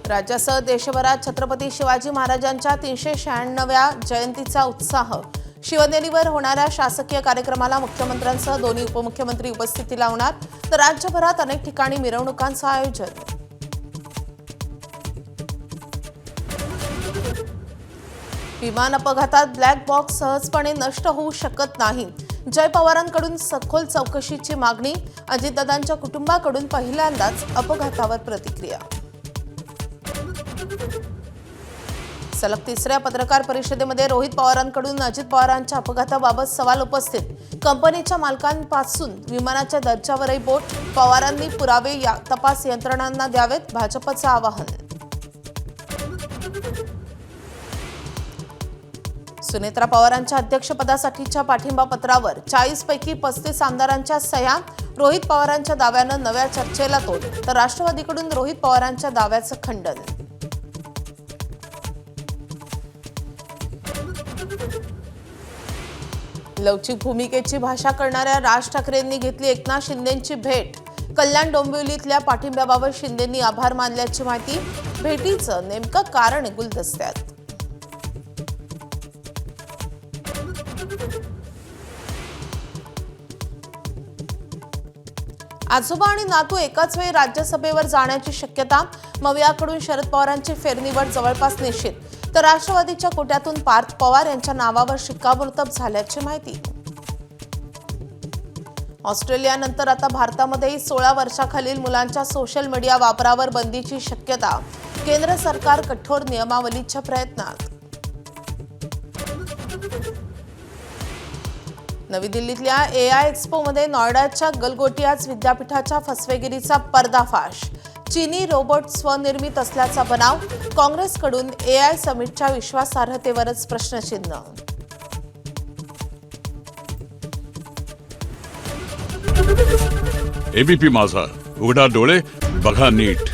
राज्यासह देशभरात छत्रपती शिवाजी महाराजांच्या 396व्या जयंतीचा उत्साह। शिवनेरीवर होणाऱ्या शासकीय कार्यक्रमाला मुख्यमंत्र्यांसह दोन्ही उपमुख्यमंत्री उपस्थिती लावणार, तर राज्यभरात अनेक ठिकाणी मिरवणुकांचं आयोजन। विमान अपघातात ब्लॅक बॉक्स सहजपणे नष्ट होऊ शकत नाही। जय पवारांकडून सखोल चौकशीची मागणी। अजितदादांच्या कुटुंबाकडून पहिल्यांदाच अपघातावर प्रतिक्रिया। सलग तिसऱ्या पत्रकार परिषदेमध्ये रोहित पवारांकडून अजित पवारांच्या अपघाताबाबत सवाल उपस्थित। कंपनीच्या मालकांपासून विमानाच्या दर्जावरही बोट। पवारांनी पुरावे या तपास यंत्रणांना द्यावेत, भाजपचं आवाहन। सुनेत्रा पवारांच्या अध्यक्षपदासाठीच्या पाठिंबा पत्रावर 40 पैकी 35 आमदारांच्या सह्या। रोहित पवारांच्या दाव्यानं नव्या चर्चेला तोड, तर राष्ट्रवादीकडून रोहित पवारांच्या दाव्याचं खंडन। लवचिक भूमिकेची भाषा करणाऱ्या राज ठाकरेंनी घेतली एकनाथ शिंदेंची भेट। कल्याण डोंबिवलीतल्या पाठिंब्याबाबत शिंदेंनी आभार मानल्याची माहिती। भेटीचं नेमकं कारण गुलदस्त्यात। आजोबा आणि नातू एकाच वेळी राज्यसभेवर जाण्याची शक्यता। मवियाकडून शरद पवारांची फेरनिवड जवळपास निश्चित, तर राष्ट्रवादीच्या कोट्यातून पार्थ पवार यांच्या नावावर शिक्कामोर्तब झाल्याची माहिती। ऑस्ट्रेलियानंतर आता भारतामध्येही 16 वर्षाखालील मुलांच्या सोशल मीडिया वापरावर बंदीची शक्यता। केंद्र सरकार कठोर नियमावलीच्या प्रयत्नात। नवी दिल्लीतल्या एआय एक्स्पोमध्ये नॉयडाच्या गलगोटियाज विद्यापीठाच्या फसवेगिरीचा पर्दाफाश। चीनी रोबोट स्वनिर्मित असल्याचा बनाव। काँग्रेसकडून एआय समिटच्या विश्वासार्हतेवरच प्रश्नचिन्ह। एबीपी माझा, उघडा डोळे बघा नीट।